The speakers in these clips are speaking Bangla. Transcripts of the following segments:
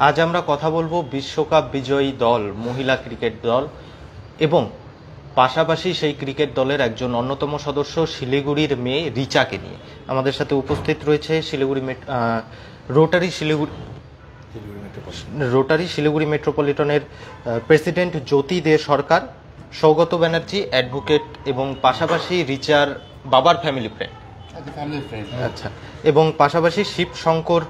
আজ আমরা কথা বলবো বিশ্বকাপ বিজয়ী দল মহিলা ক্রিকেট দল এবং পাশাপাশি সেই ক্রিকেট দলের একজন অন্যতম সদস্য শিলিগুড়ির মেয়ে রিচাকে নিয়ে। আমাদের সাথে উপস্থিত রয়েছে রোটারি শিলিগুড়ি মেট্রোপলিটনের প্রেসিডেন্ট জ্যোতি দে সরকার, সৌগত ব্যানার্জি অ্যাডভোকেট এবং পাশাপাশি রিচার বাবার ফ্যামিলি ফ্রেন্ড। আচ্ছা, এবং পাশাপাশি Shivshankar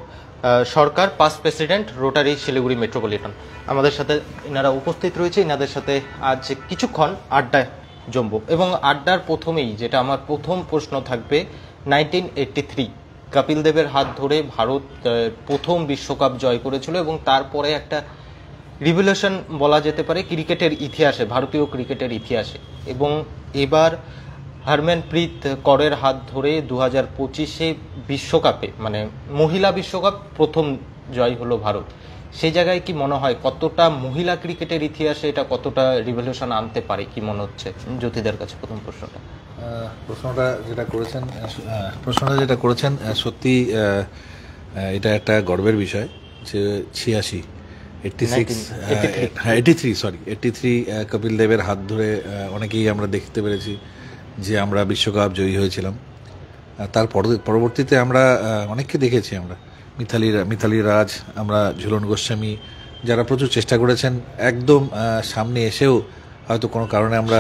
Sarkar, past president Rotary Siliguri metropolitan. আমাদের সাথে এনারা উপস্থিত রয়েছে। এনাদের সাথে আজ কিছুক্ষণ আড্ডায় জমবো এবং আড্ডার প্রথমেই যেটা আমার প্রথম প্রশ্ন থাকবে, 1983 কপিল দেবের হাত ধরে ভারত প্রথম বিশ্বকাপ জয় করেছিল এবং তারপরে একটা রিভলিউশন বলা যেতে পারে ক্রিকেটের ইতিহাসে, ভারতীয় ক্রিকেটের ইতিহাসে। এবং এবার হরমনপ্রীত কৌরের হাত ধরে 2025 বিশ্বকাপে, মানে মহিলা বিশ্বকাপ প্রথম জয় হলো ভারত। সেই জায়গায় কি মনে হয় কতটা মহিলা ক্রিকেটের ইতিহাসে এটা কতটা রিভলিউশন আনতে পারে, কি মনে হচ্ছে জ্যোতিদের কাছে? প্রথম প্রশ্নটা যেটা করেছেন সত্যি এটা একটা গর্বের বিষয় যে 83 কপিল দেবের হাত ধরে অনেকেই আমরা দেখতে পেরেছি যে আমরা বিশ্বকাপ জয়ী হয়েছিলাম। তার পরবর্তীতে আমরা অনেককে দেখেছি, আমরা মিথালি রাজ, আমরা ঝুলন গোস্বামী, যারা প্রচুর চেষ্টা করেছেন, একদম সামনে এসেও হয়তো কোনো কারণে আমরা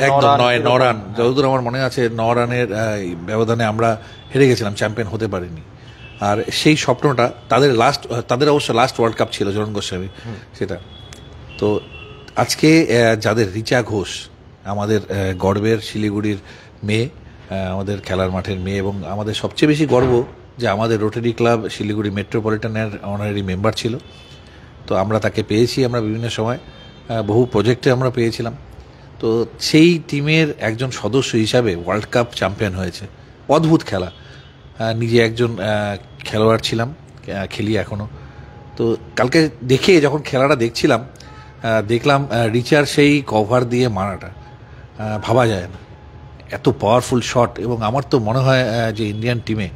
একদম 9 রান, যতদূর আমার মনে আছে 9 রানের ব্যবধানে আমরা হেরে গেছিলাম, চ্যাম্পিয়ন হতে পারিনি। আর সেই স্বপ্নটা তাদের অবশ্য লাস্ট ওয়ার্ল্ড কাপ ছিল ঝুলন গোস্বামী, সেটা। তো আজকে যাদের রিচা ঘোষ, আমাদের গর্বের শিলিগুড়ির মেয়ে, আমাদের খেলার মাঠের মেয়ে, এবং আমাদের সবচেয়ে বেশি গর্ব যে আমাদের রোটারি ক্লাব শিলিগুড়ি মেট্রোপলিটনের অনারারি মেম্বার ছিল। তো আমরা তাকে পেয়েছি, আমরা বিভিন্ন সময় বহু প্রজেক্টে আমরা পেয়েছিলাম। তো সেই টিমের একজন সদস্য হিসাবে ওয়ার্ল্ড কাপ চ্যাম্পিয়ন হয়েছে। অদ্ভুত খেলা, নিজে একজন খেলোয়াড় ছিলাম, খেলি এখনও। তো কালকে যখন খেলাটা দেখলাম রিচার সেই কভার দিয়ে মারাটা ভাবা যায় না, এত পাওয়ারফুল শট। এবং আমার তো মনে হয় যে ইন্ডিয়ান টিমে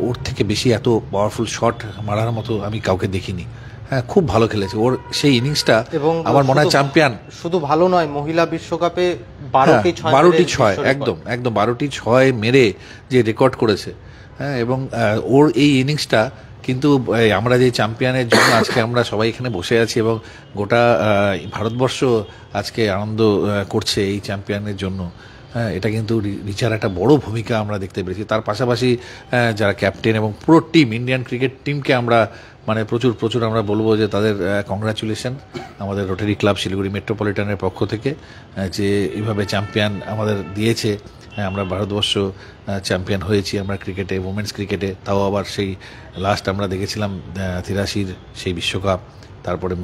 ওর থেকে বেশি এত পাওয়ারফুল শট মারার মতো আমি কাউকে দেখিনি। হ্যাঁ, খুব ভালো খেলেছে ওর সেই ইনিংসটা, এবং আমার মনে হয় চ্যাম্পিয়ন শুধু ভালো নয়, মহিলা বিশ্বকাপে 12টি 6 একদম 12টি 6 মেরে যে রেকর্ড করেছে। হ্যাঁ, এবং ওর এই ইনিংসটা কিন্তু আমরা যে চ্যাম্পিয়নের জন্য আজকে আমরা সবাই এখানে বসে আছি এবং গোটা ভারতবর্ষ আজকে আনন্দ করছে এই চ্যাম্পিয়নের জন্য। হ্যাঁ, এটা কিন্তু রিচার একটা বড় ভূমিকা আমরা দেখতে পেরেছি। তার পাশাপাশি যারা ক্যাপ্টেন এবং পুরো টিম, ইন্ডিয়ান ক্রিকেট টিমকে আমরা মানে প্রচুর আমরা বলবো যে তাদের কংগ্রাচুলেশন আমাদের রোটারি ক্লাব শিলিগুড়ি মেট্রোপলিটনের পক্ষ থেকে, যে এইভাবে চ্যাম্পিয়ন আমাদের দিয়েছে। হ্যাঁ, আমরা ভারতবর্ষ চ্যাম্পিয়ন হয়েছি আমরা ক্রিকেটে, উমেন্স ক্রিকেটে, তাও আবার সেই লাস্ট আমরা দেখেছিলাম 83 সেই বিশ্বকাপ, তারপরে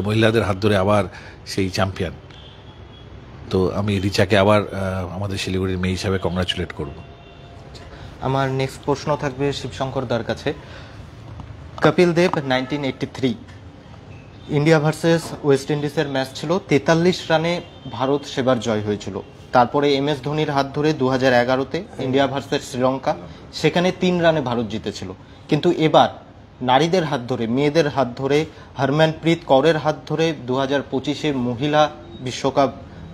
মহিলাদের হাত ধরে আবার সেই চ্যাম্পিয়ন। তো আমি রিচাকে আবার আমাদের শিলিগুড়ির মেয়ে হিসাবে কংগ্রাচুলেট করব। আমার নেক্সট প্রশ্ন থাকবে শিবশঙ্কর দার কাছে। Kapil Dev 1983 India versus West ইন্ডিজের ম্যাচ ছিল, 43 রানে ভারত সেবার জয় হয়েছিল। তারপরে MS ধোনির হাত ধরে 2011-তে ইন্ডিয়া ভার্সেস শ্রীলঙ্কা, সেখানে 3 রানে ভারত জিতেছিল। কিন্তু এবার নারীদের হাত ধরে, মেয়েদের হাত ধরে, হরমনপ্রীত কৌরের হাত ধরে 2025 মহিলা বিশ্বকাপ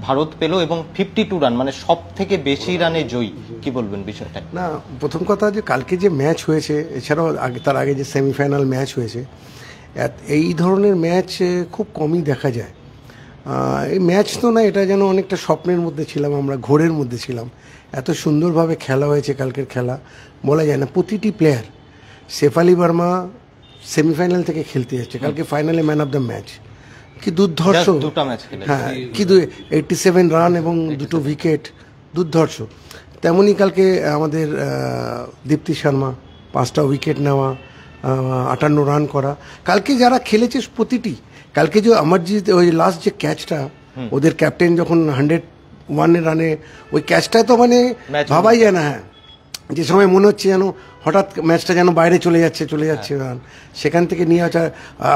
ভারত পেল এবং 52 রান, মানে সব থেকে বেশি রানে জয়ী। কি বলবেন বিষয়টা? না, প্রথম কথা যে কালকে যে ম্যাচ হয়েছে, এছাড়াও তার আগে যে সেমিফাইনাল ম্যাচ হয়েছে, এই ধরনের ম্যাচ খুব কমই দেখা যায়। এই ম্যাচ তো না, এটা যেন অনেকটা স্বপ্নের মধ্যে ছিলাম আমরা, ঘোরের মধ্যে ছিলাম। এত সুন্দরভাবে খেলা হয়েছে কালকের খেলা, বলা যায় না। প্রতিটি প্লেয়ার, শেফালি বর্মা সেমিফাইনাল থেকে খেলতে যাচ্ছে, কালকে ফাইনালে ম্যান অফ দ্য ম্যাচ। কি দুর্ধর্ষ, হ্যাঁ, কি 87 রান এবং 2 উইকেট, দুর্ধর্ষ। তেমনই কালকে আমাদের দীপ্তি শর্মা 5টা উইকেট নেওয়া, 58 রান করা। কালকে যারা খেলেছে প্রতিটি, কালকে যে অমরজিৎ ওই লাস্ট যে ক্যাচটা, ওদের ক্যাপ্টেন যখন 101 রানে ওই ক্যাচটা, তো মানে ভাবাই যায় না। হ্যাঁ, যে সময় মনে হচ্ছে যেন হঠাৎ ম্যাচটা যেন বাইরে চলে যাচ্ছে রান, সেখান থেকে নিয়ে আসা।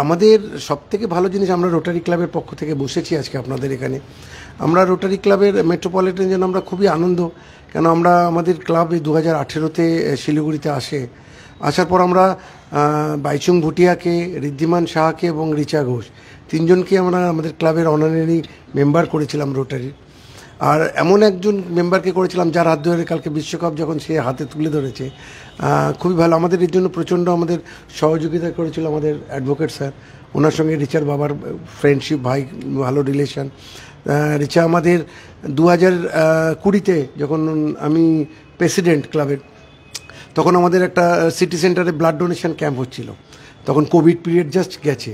আমাদের সব থেকে ভালো জিনিস, আমরা রোটারি ক্লাবের পক্ষ থেকে বসেছি আজকে আপনাদের এখানে। আমরা রোটারি ক্লাবের মেট্রোপলিটন যেন আমরা খুবই আনন্দ, কেন আমরা আমাদের ক্লাব এই 2018-তে শিলিগুড়িতে আসার পর আমরা বাইচুং ভুটিয়াকে, ঋদ্ধিমান সাহাকে এবং রিচা ঘোষ, তিনজনকে আমরা আমাদের ক্লাবের অনারারি মেম্বার করেছিলাম রোটারির। আর এমন একজন মেম্বারকে করেছিলাম যার হাত ধরে কালকে বিশ্বকাপ যখন সে হাতে তুলে ধরেছে, খুবই ভালো। আমাদের এর জন্য প্রচণ্ড আমাদের সহযোগিতা করেছিল আমাদের অ্যাডভোকেট স্যার, ওনার সঙ্গে রিচার বাবার ফ্রেন্ডশিপ, ভাই ভালো রিলেশন। রিচা আমাদের 2020-তে যখন আমি প্রেসিডেন্ট ক্লাবের, তখন আমাদের একটা সিটি সেন্টারে ব্লাড ডোনেশন ক্যাম্প হচ্ছিল, তখন কোভিড পিরিয়ড জাস্ট গেছে।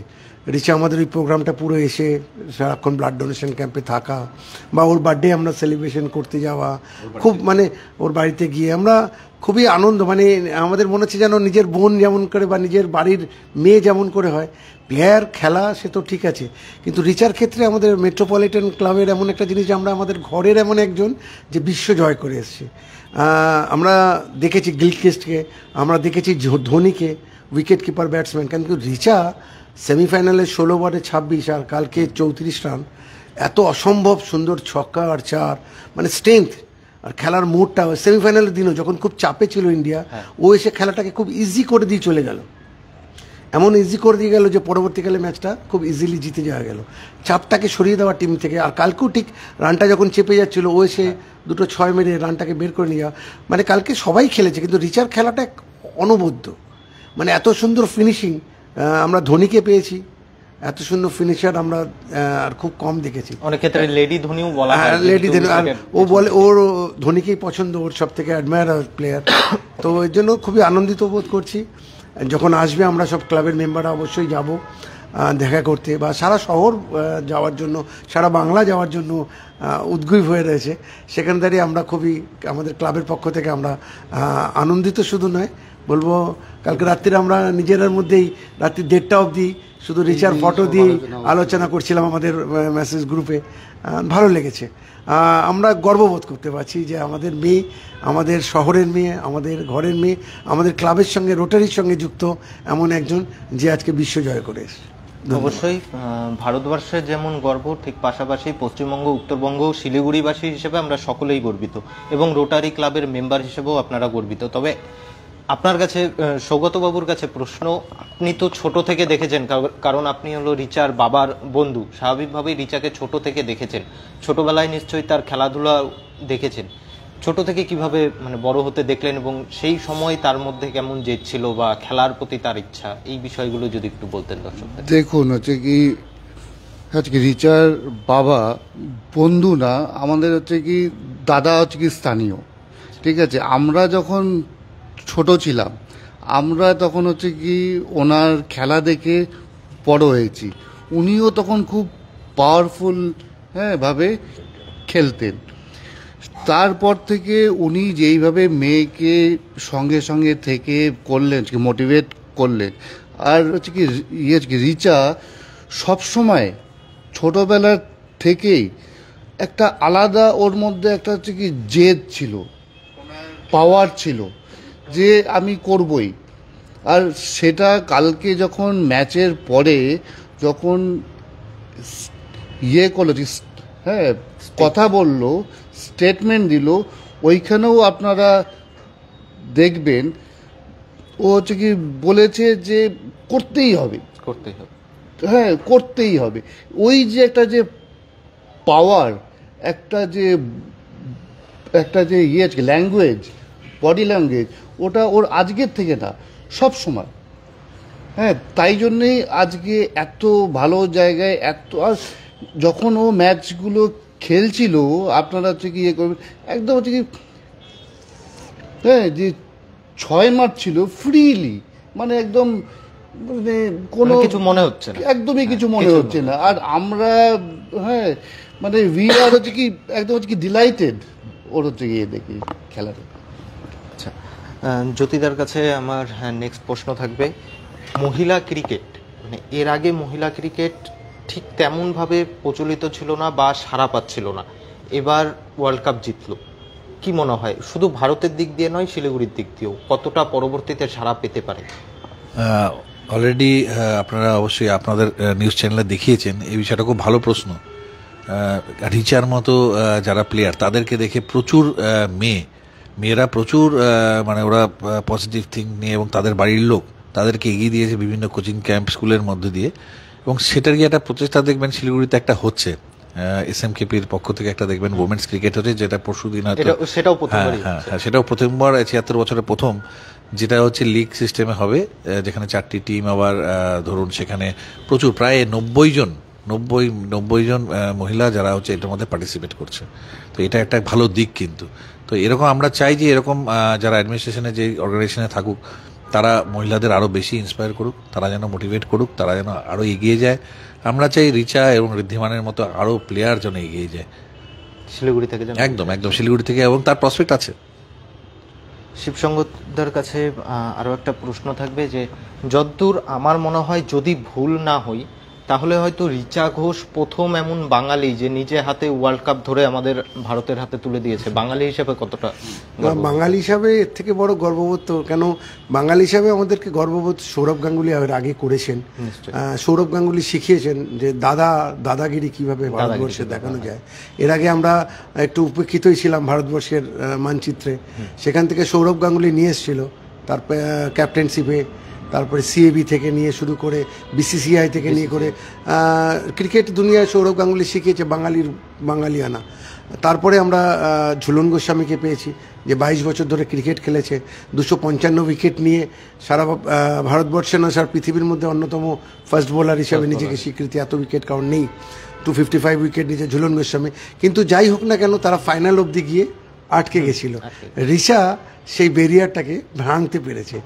রিচা আমাদের ওই প্রোগ্রামটা পুরো এসে সারাক্ষণ ব্লাড ডোনেশন ক্যাম্পে থাকা, বা ওর বার্থডে আমরা সেলিব্রেশন করতে যাওয়া, খুব মানে ওর বাড়িতে গিয়ে আমরা খুবই আনন্দ, মানে আমাদের মনে হচ্ছে যেন নিজের বোন যেমন করে বা নিজের বাড়ির মেয়ে যেমন করে হয়। প্লেয়ার খেলা সে তো ঠিক আছে, কিন্তু রিচার ক্ষেত্রে আমাদের মেট্রোপলিটন ক্লাবের এমন একটা জিনিস, আমরা আমাদের ঘরের এমন একজন যে বিশ্ব জয় করে এসছে। আমরা দেখেছি গিলক্রিস্টকে, আমরা দেখেছি ধোনিকে, উইকেট কিপার ব্যাটসম্যান, কিন্তু রিচা সেমিফাইনালে 16 26 আর কালকে 34 রান, এত অসম্ভব সুন্দর ছক্কা আর চার, মানে স্ট্রেংথ আর খেলার মুডটা। সেমিফাইনালের দিনও যখন খুব চাপে ছিল ইন্ডিয়া, ও এসে খেলাটাকে খুব ইজি করে দিয়ে চলে গেল, এমন ইজি করে দিয়ে গেল যে পরবর্তীকালে ম্যাচটা খুব ইজিলি জিতে যাওয়া গেল, চাপটাকে সরিয়ে দেওয়া টিম থেকে। আর কালকেও ঠিক রানটা যখন চেপে যাচ্ছিল, ও এসে 2 6 মেরে রানটাকে বের করে নিয়ে যাওয়া। মানে কালকে সবাই খেলেছে, কিন্তু রিচার খেলাটা অনবদ্য, মানে এত সুন্দর ফিনিশিং আমরা ধোনিকে পেয়েছি, এত সুন্দর ফিনিশার আমরা আর খুব কম দেখেছি। অনেক ক্ষেত্রে লেডি ধোনিও বলা হয়, লেডি ধোনি, আর ও বলে ওর ধোনিকেই পছন্দ, ওর সব থেকে অ্যাডমায়ার প্লেয়ার। তো এর জন্য খুবই আনন্দিত বোধ করছি। যখন আসবে আমরা সব ক্লাবের মেম্বাররা অবশ্যই যাব দেখা করতে, বা সারা শহর যাওয়ার জন্য, সারা বাংলা যাওয়ার জন্য উদ্গ্রীব হয়ে রয়েছে। সেখান দাঁড়িয়ে আমরা খুবই, আমাদের ক্লাবের পক্ষ থেকে আমরা আনন্দিত শুধু নয়, বলবো কালকে রাত্রিরে আমরা নিজেদের মধ্যেই রাত্রি 1:30 অবধি শুধু রিচার ফটো দিয়ে আলোচনা করছিলাম আমাদের মেসেজ গ্রুপে। ভালো লেগেছে, আমরা গর্ববোধ করতে পারছি যে আমাদের মেয়ে, আমাদের শহরের মেয়ে, আমাদের ঘরের মেয়ে, আমাদের ক্লাবের সঙ্গে, রোটারির সঙ্গে যুক্ত এমন একজন যে আজকে বিশ্ব জয় করে এসেছে। অবশ্যই ভারতবর্ষের যেমন গর্ব, ঠিক পাশাপাশি পশ্চিমবঙ্গ, উত্তরবঙ্গ, শিলিগুড়িবাসী হিসেবে আমরা সকলেই গর্বিত, এবং রোটারি ক্লাবের মেম্বার হিসেবেও আপনারা গর্বিত। তবে আপনার কাছে, সৌগতবাবুর কাছে প্রশ্ন, আপনি তো ছোট থেকে দেখেছেন, কারণ আপনি হলো রিচার বাবার বন্ধু, স্বাভাবিকভাবেই রিচাকে ছোট থেকে দেখেছেন, ছোটবেলায় নিশ্চয়ই তার খেলাধুলা দেখেছেন। ছোট থেকে কিভাবে মানে বড় হতে দেখলেন, এবং সেই সময় তার মধ্যে কেমন জেদ ছিল বা খেলার প্রতি তার ইচ্ছা, এই বিষয়গুলো যদি একটু বলতেন দর্শকদের। দেখুন, রিচার বাবা বন্ধু না, আমাদের দাদা স্থানীয়, ঠিক আছে। আমরা যখন ছোট ছিলাম, আমরা তখন ওনার খেলা দেখে বড় হয়েছি। উনিও তখন খুব পাওয়ারফুল ভাবে খেলতেন। তারপর থেকে উনি যেইভাবে মেয়েকে সঙ্গে সঙ্গে থেকে করলেন, মোটিভেট করলেন। আর রিচা সবসময় ছোটবেলার থেকেই একটা আলাদা, ওর মধ্যে একটা জেদ ছিল, পাওয়ার ছিল যে আমি করবই। আর সেটা কালকে যখন ম্যাচের পরে যখন করলো, কথা বলল, স্টেটমেন্ট দিল, ওইখানেও আপনারা দেখবেন ও বলেছে যে করতেই হবে, করতেই হবে। ওই যে একটা যে পাওয়ার, একটা যে ল্যাঙ্গুয়েজ, বডি ল্যাঙ্গুয়েজ, ওটা ওর আজকের থেকে না, সব সময়। তাই জন্যেই আজকে এত ভালো জায়গায়, এত। আর যখন ও ম্যাচগুলো খেলছিল, আপনারা করবেন, একদম যে 6 মারছিল ফ্রিলি, মানে একদম, মানে কোনো কিছু মনে হচ্ছে না, একদমই কিছু মনে হচ্ছে না। আর আমরা মানে উই আর একদম ডিলাইটেড ওর দেখি খেলাটা। আচ্ছা, জ্যোতিদার কাছে আমার নেক্সট প্রশ্ন থাকবে, মহিলা ক্রিকেট, মানে এর আগে মহিলা ক্রিকেট ঠিক তেমনভাবে প্রচলিত ছিল না বা সাড়া পাচ্ছিল না, এবার ওয়ার্ল্ড কাপ জিতলো, কি মনে হয় শুধু ভারতের দিক দিয়ে নয়, শিলিগুড়ির দিক দিয়েও কতটা পরবর্তীতে সাড়া পেতে পারে? অলরেডি আপনারা অবশ্যই আপনাদের নিউজ চ্যানেলে দেখিয়েছেন, এই বিষয়টা খুব ভালো প্রশ্ন। রিচার মতো যারা প্লেয়ার, তাদেরকে দেখে প্রচুর মেয়েরা প্রচুর মানে ওরা পজিটিভ থিঙ্ক নিয়ে, এবং তাদের বাড়ির লোক তাদেরকে এগিয়ে দিয়েছে বিভিন্ন কোচিং ক্যাম্প স্কুলের মধ্যে দিয়ে, এবং সেটার গিয়ে একটা প্রচেষ্টা দেখবেন শিলিগুড়িতে একটা হচ্ছে, SMKPর পক্ষ থেকে একটা দেখবেন ওমেন্স ক্রিকেট হচ্ছে, যেটা পরশুদিন সেটাও প্রথমবারই হ্যাঁ, সেটাও প্রথমবার 76 বছরের প্রথম, যেটা হচ্ছে লিগ সিস্টেমে হবে, যেখানে 4টি টিম, আবার ধরুন সেখানে প্রচুর প্রায় 90 জন মহিলা যারা হচ্ছে এটার মধ্যে পার্টিসিপেট করছে। তো এটা একটা ভালো দিক। কিন্তু তো এরকম আমরা চাই যে এরকম যারা অ্যাডমিনিস্ট্রেশনে যে অর্গানাইজেশনে থাকুক তারা মহিলাদের আরও বেশি ইন্সপায়ার করুক, তারা যেন মোটিভেট করুক, তারা যেন আরও এগিয়ে যায়। আমরা চাই রিচা এবং ঋদ্ধিমানের মতো আরও প্লেয়ার যেন এগিয়ে যায় শিলিগুড়ি থেকে। একদম শিলিগুড়ি থেকে, এবং তার প্রসপেক্ট আছে। শিবসঙ্গদার কাছে আরও একটা প্রশ্ন থাকবে যে যদ্দূর আমার মনে হয়, যদি ভুল না হই, তাহলে হয়তো রিচা ঘোষ প্রথম এমন বাঙালি যে নিজে হাতে ওয়ার্ল্ড কাপ ধরে আমাদের ভারতের হাতে তুলে দিয়েছে। বাঙালি হিসেবে কতটা? বাঙালি হিসাবে এর থেকে বড় গর্ববোধ তো, কেন বাঙালি হিসাবে আমাদেরকে গর্ববোধ সৌরভ গাঙ্গুলি এর আগে করেছেন। সৌরভ গাঙ্গুলি শিখিয়েছেন যে দাদাগিরি কিভাবে ভারতবর্ষে দেখানো যায়। এর আগে আমরা একটু উপেক্ষিতই ছিলাম ভারতবর্ষের মানচিত্রে, সেখান থেকে সৌরভ গাঙ্গুলি নিয়ে এসেছিল, তারপর ক্যাপ্টেনশিপে, তারপরে CAB থেকে নিয়ে শুরু করে BCCI থেকে নিয়ে করে ক্রিকেট দুনিয়ায় সৌরভ গাঙ্গুলি শিখিয়েছে বাঙালিয়ানা। তারপরে আমরা ঝুলন গোস্বামীকে পেয়েছি, যে 22 বছর ধরে ক্রিকেট খেলেছে, 255 উইকেট নিয়ে সারা ভারতবর্ষে না সারা পৃথিবীর মধ্যে অন্যতম ফাস্ট বোলার হিসাবে নিজেকে স্বীকৃতি, এত উইকেট কাউন্ট নেই, 255 উইকেট নিয়েছে ঝুলন গোস্বামী। কিন্তু যাই হোক না কেন, তারা ফাইনাল অবধি গিয়ে আটকে গেছিল। রিচা সেই ব্যারিয়ারটাকে ভাঙতে পেরেছে।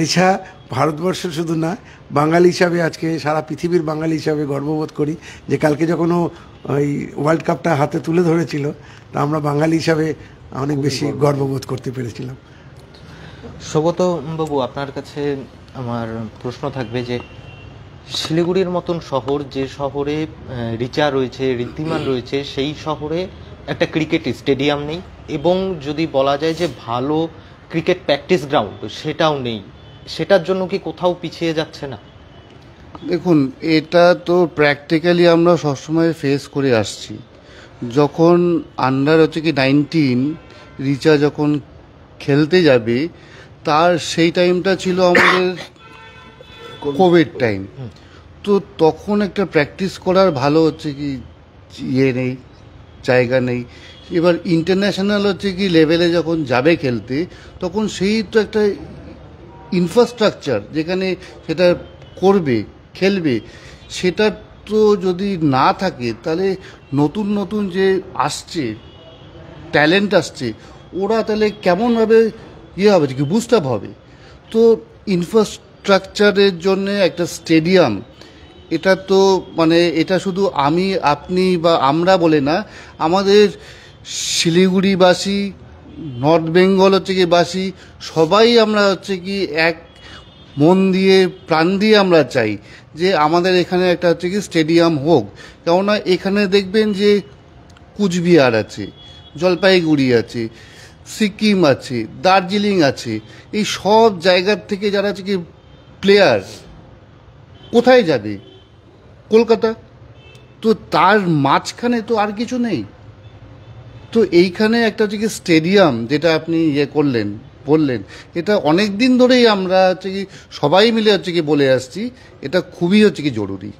রিচা ভারতবর্ষের শুধু না, বাঙালি হিসাবে আজকে সারা পৃথিবীর বাঙালি হিসাবে গর্ববোধ করি যে কালকে যখন ও ওই ওয়ার্ল্ড কাপটা হাতে তুলে ধরেছিল, তা আমরা বাঙালি হিসাবে অনেক বেশি গর্ববোধ করতে পেরেছিলাম। সৌগত বাবু, আপনার কাছে আমার প্রশ্ন থাকবে যে শিলিগুড়ির মতন শহর, যে শহরে রিচা রয়েছে, ঋদ্ধিমান রয়েছে, সেই শহরে একটা ক্রিকেট স্টেডিয়াম নেই, এবং যদি বলা যায় যে ভালো ক্রিকেট প্র্যাকটিস গ্রাউন্ড সেটাও নেই। সেটার জন্য কি কোথাও পিছিয়ে যাচ্ছে না? দেখুন, এটা তো প্র্যাকটিক্যালি আমরা সবসময় ফেস করে আসছি। যখন আন্ডার 19 রিচা যখন খেলতে যাবে, তার সেই টাইমটা ছিল আমাদের কোভিড টাইম। তো তখন একটা প্র্যাকটিস করার ভালো নেই, জায়গা নেই। এবার ইন্টারন্যাশনাল লেভেলে যখন যাবে খেলতে, তখন সেই তো একটা ইনফ্রাস্ট্রাকচার যেখানে সেটা করবে, খেলবে, সেটা তো যদি না থাকে, তাহলে নতুন যে আসছে ট্যালেন্ট আসছে, ওরা তাহলে কেমনভাবে হবে, কি বুস্ট আপ হবে। তো ইনফ্রাস্ট্রাকচারের জন্য একটা স্টেডিয়াম, এটা তো এটা শুধু আমি, আপনি বা আমরা বলে না, আমাদের শিলিগুড়িবাসী, নর্থ বেঙ্গল বাসী সবাই আমরা এক মন দিয়ে প্রাণ দিয়ে আমরা চাই যে আমাদের এখানে একটা স্টেডিয়াম হোক। কেননা এখানে দেখবেন যে কুচবিহার আছে, জলপাইগুড়ি আছে, সিকিম আছে, দার্জিলিং আছে, এই সব জায়গার থেকে যারা প্লেয়ার কোথায় যাবে? কলকাতা। তো তার মাঝখানে তো আর কিছু নেই। তো এইখানে একটা স্টেডিয়াম, যেটা আপনি বললেন, এটা অনেক দিন ধরেই আমরা সবাই মিলে বলে আসছি, এটা খুবই জরুরি।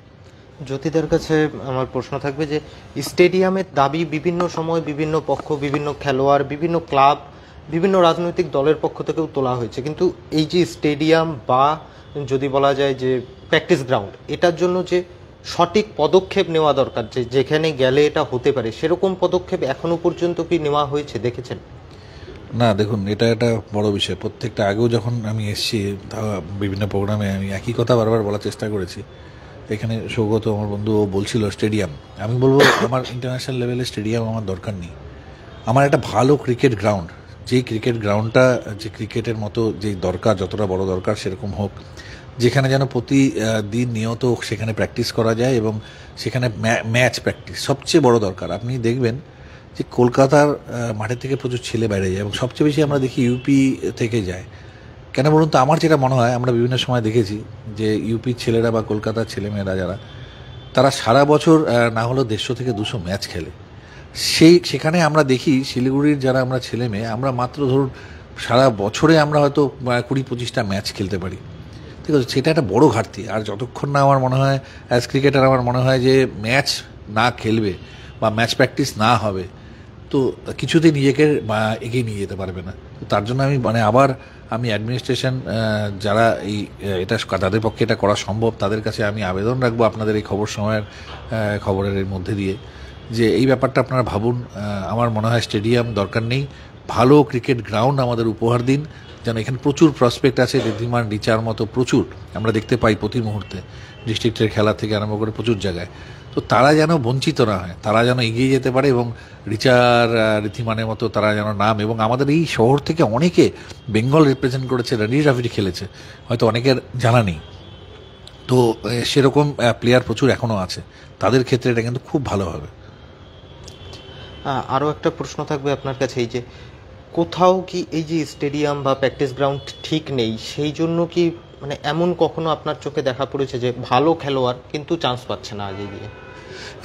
জ্যোতিদার কাছে আমার প্রশ্ন থাকবে যে স্টেডিয়ামের দাবি বিভিন্ন সময় বিভিন্ন পক্ষ, বিভিন্ন খেলোয়াড়, বিভিন্ন ক্লাব, বিভিন্ন রাজনৈতিক দলের পক্ষ থেকেও তোলা হয়েছে, কিন্তু এই যে স্টেডিয়াম বা যদি বলা যায় যে প্র্যাকটিস গ্রাউন্ড, এটার জন্য যে সঠিক পদক্ষেপ নেওয়া দরকার, যে যেখানে গেলে এটা হতে পারে, সেরকম পদক্ষেপ এখনো পর্যন্ত কি নেওয়া হয়েছে, দেখেছেন? না, দেখুন, এটা একটা বড় বিষয়। প্রত্যেকটা আগেও যখন আমি এসেছি বিভিন্ন প্রোগ্রামে আমি একই কথা বারবার বলার চেষ্টা করেছি। এখানে সৌগত আমার বন্ধু বলছিল স্টেডিয়াম, আমি বলবো আমার ইন্টারন্যাশনাল লেভেলে স্টেডিয়াম আমার দরকার নেই। আমার একটা ভালো ক্রিকেট গ্রাউন্ড, যেই ক্রিকেট গ্রাউন্ডটা যে ক্রিকেটের মতো যেই দরকার, যতটা বড় দরকার সেরকম হোক, যেখানে যেন প্রতিদিন নিয়ত সেখানে প্র্যাকটিস করা যায়, এবং সেখানে ম্যাচ প্র্যাকটিস সবচেয়ে বড় দরকার। আপনি দেখবেন যে কলকাতার মাঠের থেকে প্রচুর ছেলে বাইরে যায়, এবং সবচেয়ে বেশি আমরা দেখি ইউপি থেকে যায়। কেন বলুন তো? আমার যেটা মনে হয়, আমরা বিভিন্ন সময় দেখেছি যে ইউপির ছেলেরা বা কলকাতার ছেলেমেয়েরা যারা, তারা সারা বছর না হলেও 150 থেকে 200 ম্যাচ খেলে। সেখানে আমরা দেখি শিলিগুড়ির যারা আমরা ছেলে মেয়ে, আমরা মাত্র ধরুন সারা বছরে আমরা হয়তো 20-25টা ম্যাচ খেলতে পারি। ঠিক আছে, সেটা একটা বড় ঘাটতি। আর যতক্ষণ না আমার মনে হয় অ্যাজ ক্রিকেটার আমার মনে হয় যে ম্যাচ না খেলবে বা ম্যাচ প্র্যাকটিস না হবে তো কিছুতেই নিজেকে এগিয়ে নিয়ে যেতে পারবে না। তো তার জন্য আমি আবার আমি অ্যাডমিনিস্ট্রেশন যারা এটা যাদের পক্ষে এটা করা সম্ভব তাদের কাছে আমি আবেদন রাখবো আপনাদের এই খবরের মধ্যে দিয়ে যে এই ব্যাপারটা আপনারা ভাবুন। আমার মনে হয় স্টেডিয়াম দরকার নেই, ভালো ক্রিকেট গ্রাউন্ড আমাদের উপহার দিন, যেন এখানে প্রচুর প্রসপেক্ট আছে, ঋদ্ধিমান রিচার মতো প্রচুর আমরা দেখতে পাই প্রতি মুহূর্তে ডিস্ট্রিক্টের খেলা থেকে আরম্ভ করে প্রচুর জায়গায়। তো তারা যেন বঞ্চিত না হয়, তারা যেন এগিয়ে যেতে পারে এবং রিচার ঋদ্ধিমানের মতো তারা যেন নাম, এবং আমাদের এই শহর থেকে অনেকে বেঙ্গল রিপ্রেজেন্ট করেছে, রণজি ট্রফি খেলেছে, হয়তো অনেকের জানা নেই। তো সেরকম প্লেয়ার প্রচুর এখনও আছে, তাদের ক্ষেত্রে এটা কিন্তু খুব ভালো হবে। আরও একটা প্রশ্ন থাকবে আপনার কাছে, এই যে কোথাও কি এই যে স্টেডিয়াম বা প্র্যাকটিস গ্রাউন্ড ঠিক নেই, সেই জন্য কি এমন কখনো আপনার চোখে দেখা পড়েছে যে ভালো খেলোয়াড় কিন্তু চান্স পাচ্ছে না আগে গিয়ে?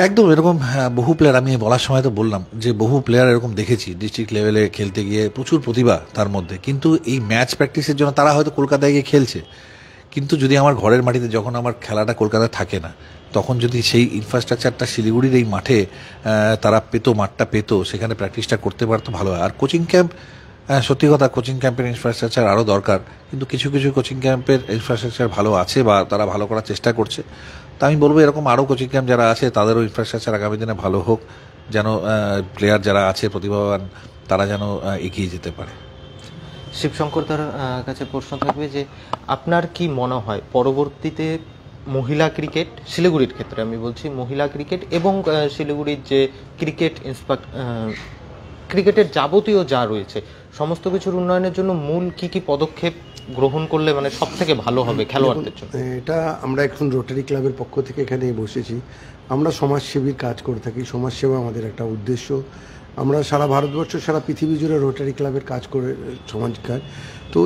একদম এরকম বহু প্লেয়ার, আমি বলার সময় তো বললাম যে বহু প্লেয়ার এরকম দেখেছি ডিস্ট্রিক্ট লেভেলে খেলতে গিয়ে প্রচুর প্রতিভা তার মধ্যে, কিন্তু এই ম্যাচ প্র্যাকটিসের জন্য তারা হয়তো কলকাতায় গিয়ে খেলছে, কিন্তু যদি আমার ঘরের মাটিতে যখন আমার খেলাটা কলকাতায় থাকে না, তখন যদি সেই ইনফ্রাস্ট্রাকচারটা শিলিগুড়ির এই মাঠে তারা মাঠটা পেতো, সেখানে প্র্যাকটিসটা করতে পারতো, ভালো হয়। আর কোচিং ক্যাম্প, সত্যি কথা কোচিং ক্যাম্পের ইনফ্রাস্ট্রাকচার আরও দরকার, কিন্তু কিছু কিছু কোচিং ক্যাম্পের ইনফ্রাস্ট্রাকচার ভালো আছে বা তারা ভালো করার চেষ্টা করছে। তা আমি বলবো এরকম আরও কোচিং ক্যাম্প যারা আছে তাদেরও ইনফ্রাস্ট্রাকচার আগামী দিনে ভালো হোক, যেন প্লেয়ার যারা আছে প্রতিভাবান তারা যেন এগিয়ে যেতে পারে। শিবশঙ্কর দার কাছে প্রশ্ন থাকবে যে আপনার কি মনে হয় পরবর্তীতে মহিলা ক্রিকেট, শিলিগুড়ির ক্ষেত্রে আমি বলছি মহিলা ক্রিকেট এবং শিলিগুড়ির যে ক্রিকেটের যাবতীয় যা রয়েছে সমস্ত কিছুর উন্নয়নের জন্য মূল কি কি পদক্ষেপ গ্রহণ করলে সব থেকে ভালো হবে খেলোয়াড়দের জন্য? এটা আমরা এখন রোটারি ক্লাবের পক্ষ থেকে এখানে বসেছি, আমরা সমাজসেবীর কাজ করে থাকি, সমাজসেবা আমাদের একটা উদ্দেশ্য। আমরা সারা ভারতবর্ষ সারা পৃথিবী জুড়ে রোটারি ক্লাবের কাজ করে সমাজ কাজ। তো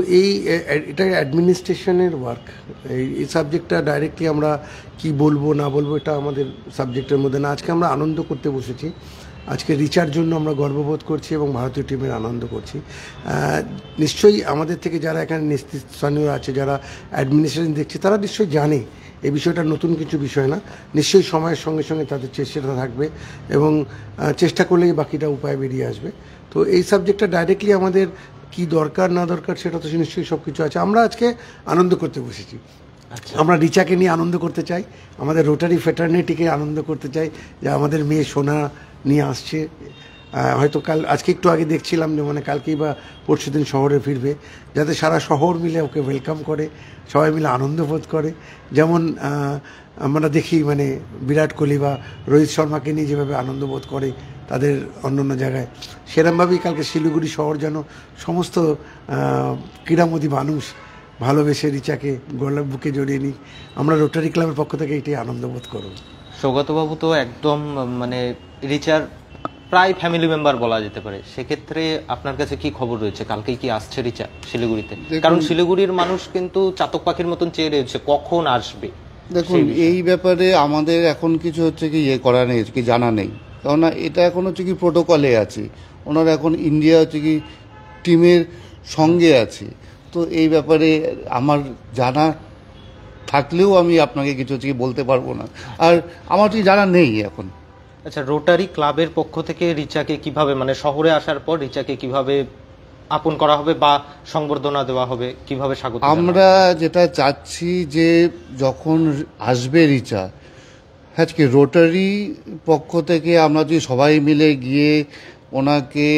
এটা অ্যাডমিনিস্ট্রেশনের ওয়ার্ক, এই সাবজেক্টটা ডাইরেক্টলি আমরা কি বলবো না বলবো এটা আমাদের সাবজেক্টের মধ্যে না। আজকে আমরা আনন্দ করতে বসেছি, আজকে রিচার জন্য আমরা গর্ববোধ করছি এবং ভারতীয় টিমের আনন্দ করছি। নিশ্চয়ই আমাদের থেকে যারা এখানে নেতৃস্থানীয় আছে, যারা অ্যাডমিনিস্ট্রেশন দেখছে, তারা নিশ্চয়ই জানে এই বিষয়টা নতুন কিছু বিষয় না। নিশ্চয়ই সময়ের সঙ্গে সঙ্গে তাদের চেষ্টাটা থাকবে এবং চেষ্টা করলেই বাকিটা উপায় বেরিয়ে আসবে। তো এই সাবজেক্টটা ডাইরেক্টলি আমাদের কি দরকার না দরকার সেটা তো নিশ্চয়ই সব কিছু আছে। আমরা আজকে আনন্দ করতে বসেছি, আমরা রিচাকে নিয়ে আনন্দ করতে চাই, আমাদের রোটারি ফ্রেটার্নিটিকে আনন্দ করতে চাই যে আমাদের মেয়ে সোনা নিয়ে আসছে। হয়তো আজকে একটু আগে দেখছিলাম যে কালকেই বা পরশু দিন শহরে ফিরবে, যাতে সারা শহর মিলে ওকে ওয়েলকাম করে, সবাই মিলে আনন্দ বোধ করে। যেমন আমরা দেখি বিরাট কোহলি বা রোহিত শর্মাকে নিয়ে যেভাবে আনন্দ বোধ করে তাদের অন্য জায়গায়, সেরকমভাবেই কালকে শিলিগুড়ি শহর যেন সমস্ত ক্রীড়ামোদী মানুষ ভালোবেসে রিচাকে গলার বুকে জড়িয়ে নিই। আমরা রোটারি ক্লাবের পক্ষ থেকে এটাই আনন্দ বোধ করব। সৌগতবাবু তো একদম রিচার প্রায় ফ্যামিলি মেম্বার বলা যেতে পারে, সেক্ষেত্রে আপনার কাছে কি খবর রয়েছে? কালকেই কি আসছে রিচা শিলিগুড়িতে? কারণ শিলিগুড়ির মানুষ কিন্তু চাতক পাখির মতন চেয়ে রয়েছে কখন আসবে। দেখুন, এই ব্যাপারে আমাদের এখন কিছু কি করা নেই, কি জানা নেই, কেননা এটা এখন কি প্রোটোকলে আছে, ওনারা এখন ইন্ডিয়া কি টিমের সঙ্গে আছে। তো এই ব্যাপারে আমার জানা থাকলেও আমি আপনাকে কিছু বলতে পারবো না, আর আমার জানা নেই এখন। আচ্ছা, রোটারি ক্লাবের পক্ষ থেকে রিচাকে কিভাবে শহরে আসার পর রিচাকে কিভাবে আপন করা হবে বা সংবর্ধনা দেওয়া হবে, কিভাবে স্বাগত? আমরা যেটা চাচ্ছি যে যখন আসবে রিচা, আজকে রোটারি পক্ষ থেকে আমরা যদি সবাই মিলে গিয়ে ওনাকে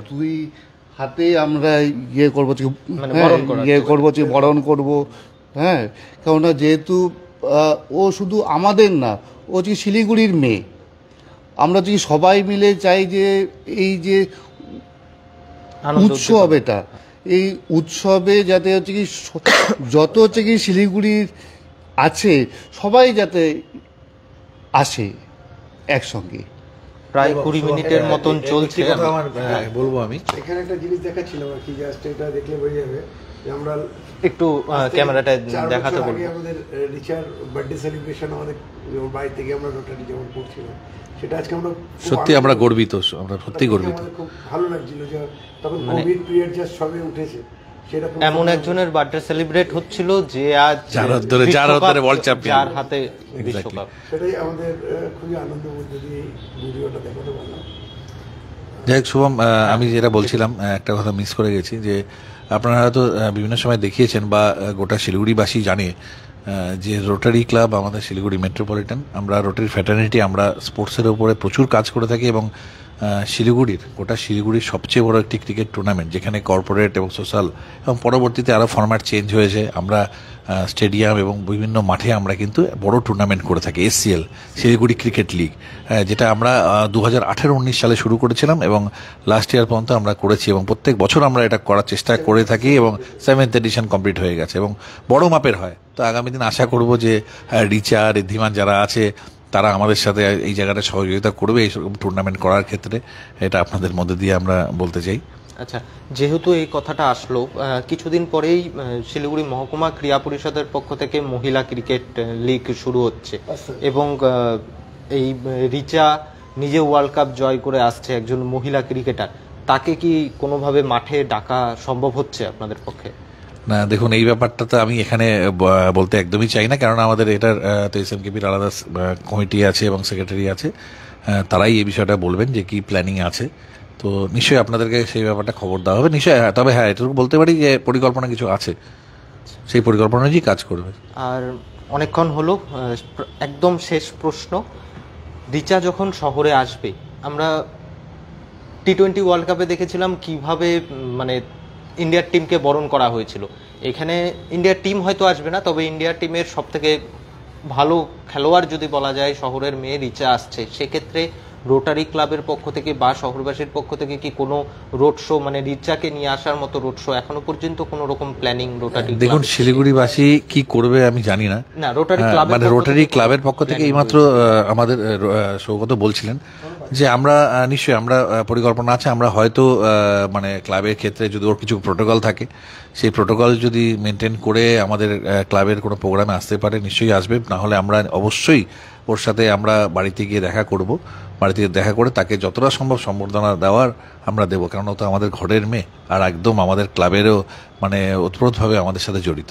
দুই হাতে আমরা বরণ করবো। কেননা যেহেতু ও শুধু আমাদের না, ও শিলিগুড়ির মেয়ে। আমরা যদি সবাই মিলে চাই যে এই যে উৎসব, এটা এই উৎসবে যাতে যত শিলিগুড়ির আছে সবাই যাতে আসে একসঙ্গে। প্রায় 20 মিনিটের মতন চলছে। বলবো আমি এখানে একটা জিনিস দেখাচ্ছিলাম আর কি, জাস্ট এটা দেখলে বোঝা যাবে যে আমরা একটু ক্যামেরাটা দেখাতে বলবো। আমাদের রিচার বার্থডে সেলিব্রেশন আমাদের বাড়ি থেকে আমরা রোটারি যেমন করছিলাম, সেটা আজকে আমরা সত্যি আমরা গর্বিত, আমরা সত্যি গর্বিত। খুব ভালো লাগছিল যে তখন কোভিড পিরিয়ড জাস্ট সবে উঠেছে, সেটা এমন একজনের বার্থডে সেলিব্রেট হচ্ছিল যে আজ যার হাতে ওয়ার্ল্ড চ্যাম্পিয়ন, যার হাতে বিশ্বকাপ। সেটাই আমাদের খুবই আনন্দের মধ্যে দিয়ে ভিডিওটা দেখাতে পারলাম। যাই হোক শুভম, আমি যেটা বলছিলাম একটা কথা মিস করে গেছি, যে আপনারা হয়তো বিভিন্ন সময় দেখিয়েছেন বা গোটা শিলিগুড়িবাসী জানে যে রোটারি ক্লাব আমাদের শিলিগুড়ি মেট্রোপলিটন, আমরা রোটারি ফ্র্যাটার্নিটি, আমরা স্পোর্টসের উপরে প্রচুর কাজ করে থাকি এবং গোটা শিলিগুড়ির সবচেয়ে বড় একটি ক্রিকেট টুর্নামেন্ট, যেখানে কর্পোরেট এবং সোশ্যাল এবং পরবর্তীতে আরও ফরম্যাট চেঞ্জ হয়েছে। আমরা স্টেডিয়াম এবং বিভিন্ন মাঠে আমরা কিন্তু বড় টুর্নামেন্ট করে থাকি, SCL শিলিগুড়ি ক্রিকেট লিগ, যেটা আমরা 2018-19 সালে শুরু করেছিলাম এবং লাস্ট ইয়ার পর্যন্ত আমরা করেছি এবং প্রত্যেক বছর আমরা এটা করার চেষ্টা করে থাকি এবং 7th এডিশন কমপ্লিট হয়ে গেছে এবং বড় মাপের হয়। তো আগামী দিন আশা করব যে রিচা, ঋদ্ধিমান যারা আছে তারা আমাদের সাথে এই জায়গাটা সহযোগিতা করবে এই টুর্নামেন্ট করার ক্ষেত্রে, এটা আপনাদের মধ্যে দিয়ে আমরা বলতে চাই। আচ্ছা, যেহেতু এই কথাটা আসলো, কিছুদিন পরেই শিলিগুড়ি মহকুমা ক্রীড়া পরিষদের পক্ষ থেকে মহিলা ক্রিকেট লিগ শুরু হচ্ছে এবং এই রিচা নিজে ওয়ার্ল্ড কাপ জয় করে আসছে, একজন মহিলা ক্রিকেটার, তাকে কি কোনোভাবে মাঠে ডাকা সম্ভব হচ্ছে আপনাদের পক্ষে? না, দেখুন এই ব্যাপারটা তো আমি এখানে বলতে একদমই চাই না, কারণ আমাদের এটার তো SMKPর আলাদা কমিটি আছে এবং সেক্রেটারি আছে, তারাই এই বিষয়টা বলবেন যে কি প্ল্যানিং আছে। তো নিশ্চয়ই আপনাদেরকে সেই ব্যাপারটা খবর দেওয়া হবে নিশ্চয়ই। তবে হ্যাঁ, এটুকু বলতে পারি যে পরিকল্পনা কিছু আছে, সেই পরিকল্পনা অনুযায়ী কাজ করবে। আর অনেকক্ষণ হলো, একদম শেষ প্রশ্ন, রিচা যখন শহরে আসবে, আমরা T20 ওয়ার্ল্ড কাপে দেখেছিলাম কিভাবে মানে ইন্ডিয়ার টিমকে বরণ করা হয়েছিল। এখানে ইন্ডিয়ার টিম হয়তো আসবে না, তবে ইন্ডিয়ার টিমের সব থেকে ভালো খেলোয়াড় যদি বলা যায় শহরের মেয়ে রিচা আসছে, সেক্ষেত্রে রোটারি ক্লাবের পক্ষ থেকে বা শহরবাসীর পক্ষ থেকে কি কোনো রোড শো, মানে রিচাকে নিয়ে আসার মতো রোড শো এখনো পর্যন্ত কোনো রকম প্ল্যানিং রোটারি? দেখুন শিলিগুড়িবাসী কি করবে আমি জানি না, রোটারি ক্লাব মানে রোটারি ক্লাবের পক্ষ থেকে এইমাত্র আমাদের সৌগত বলছিলেন যে আমরা নিশ্চয়ই আমরা পরিকল্পনা আছে, আমরা হয়তো মানে ক্লাবের ক্ষেত্রে যদি ওর কিছু প্রোটোকল থাকে, সেই প্রোটোকল যদি মেনটেন করে আমাদের ক্লাবের কোনো প্রোগ্রামে আসতে পারে নিশ্চয়ই আসবে। না হলে আমরা অবশ্যই ওর সাথে আমরা বাড়িতে গিয়ে দেখা করব, বাড়িতে দেখা করে তাকে যতটা সম্ভব সম্বর্ধনা দেওয়ার আমরা দেবো, কারণ ও তো আমাদের ঘরের মেয়ে আর একদম আমাদের ক্লাবেরও মানে ওতপ্রোতভাবে আমাদের সাথে জড়িত।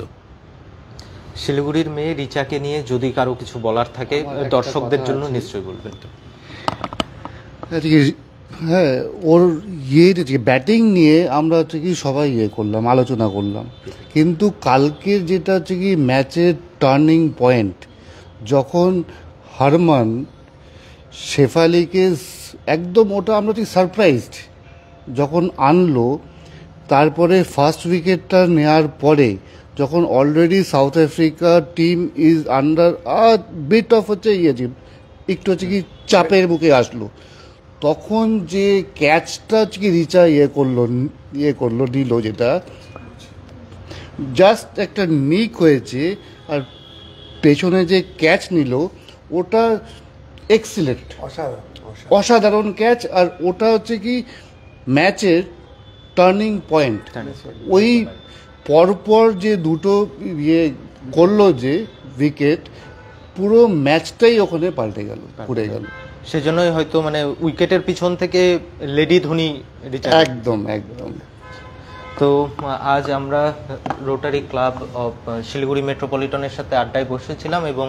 শিলিগুড়ির মেয়ে রিচাকে নিয়ে যদি কারো কিছু বলার থাকে দর্শকদের জন্য নিশ্চয়ই বলবেন। হ্যাঁ, ওর ব্যাটিং নিয়ে আমরা হচ্ছে কি সবাই করলাম, আলোচনা করলাম, কিন্তু কালকের যেটা হচ্ছে কি ম্যাচের টার্নিং পয়েন্ট, যখন হারমান শেফালিকে একদম, ওটা আমরা ঠিক সারপ্রাইজড যখন আনলো, তারপরে ফার্স্ট উইকেটটা নেওয়ার পরে যখন already South Africa team is under bit of হচ্ছে একটু হচ্ছে কি চাপের মুখে আসলো, তখন যে ক্যাচটা হচ্ছে কি রিচা করলো দিল, যেটা জাস্ট একটা নিক হয়েছে, আর পেছনে যে ক্যাচ নিল ওটা এক্সিলেন্ট, অসাধারণ ক্যাচ, আর ওটা হচ্ছে কি ম্যাচের টার্নিং পয়েন্ট। ওই পরপর যে দুটো করলো যে উইকেট, পুরো ম্যাচটাই ওখানে পাল্টে গেল, ঘুরে গেল। সেজন্যই হয়তো মানে উইকেটের পিছন থেকে লেডি ধোনি রিচা। একদম একদম। তো আজ আমরা রোটারি ক্লাব অফ শিলিগুড়ি মেট্রোপলিটনের সাথে আড্ডায় বসেছিলাম এবং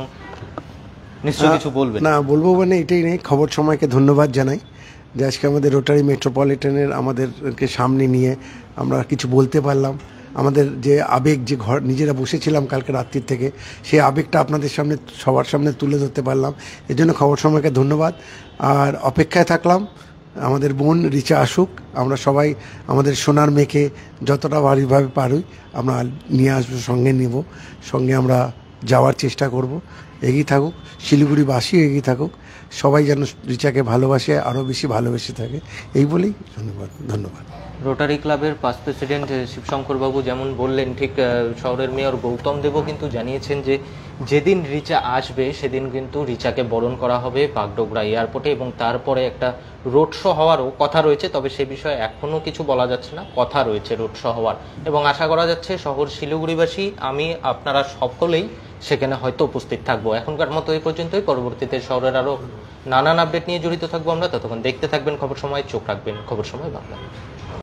নিশ্চয়ই কিছু বলবেন। না, বলবো মানে এটাই নেই, খবর সময়কে ধন্যবাদ জানাই যে আজকে আমাদের রোটারি মেট্রোপলিটনের আমাদেরকে সামনে নিয়ে আমরা কিছু বলতে পারলাম। আমাদের যে আবেগ, যে ঘর নিজেরা বসেছিলাম কালকে রাত্রির থেকে, সেই আবেগটা আপনাদের সামনে সবার সামনে তুলে ধরতে পারলাম, এর জন্য খবর সময়কে ধন্যবাদ। আর অপেক্ষায় থাকলাম আমাদের বোন রিচা আসুক, আমরা সবাই আমাদের সোনার মেয়েকে যতটা ভারীভাবে পারি আমরা নিয়ে আসবো, সঙ্গে নেব, সঙ্গে আমরা যাওয়ার চেষ্টা করব। এগিয়ে থাকুক শিলিগুড়িবাসীও, এগিয়ে থাকুক, সবাই যেন রিচাকে ভালোবাসে, আরও বেশি ভালোবেসে থাকে, এই বলেই ধন্যবাদ। রোটারি ক্লাবের পাস্ট প্রেসিডেন্ট শিবশঙ্কর বাবু যেমন বললেন, ঠিক শহরের মেয়র গৌতম দেবও কিন্তু জানিয়েছেন যে যেদিন রিচা আসবে সেদিন কিন্তু রিচাকে বরণ করা হবে বাগডোগরা এয়ারপোর্টে এবং তারপরে একটা রোড শো হওয়ারও কথা রয়েছে। তবে সে বিষয়ে এখনও কিছু বলা যাচ্ছে না, কথা রয়েছে রোড শো হওয়ার, এবং আশা করা যাচ্ছে শহর শিলিগুড়িবাসী, আমি, আপনারা সকলেই সেখানে হয়তো উপস্থিত থাকবো। এখনকার মতো এই পর্যন্তই, পরবর্তীতে শহরের আরও নানান আপডেট নিয়ে জড়িত থাকবো আমরা। ততক্ষণ দেখতে থাকবেন খবর সময়, চোখ রাখবেন খবর সময় বাংলা।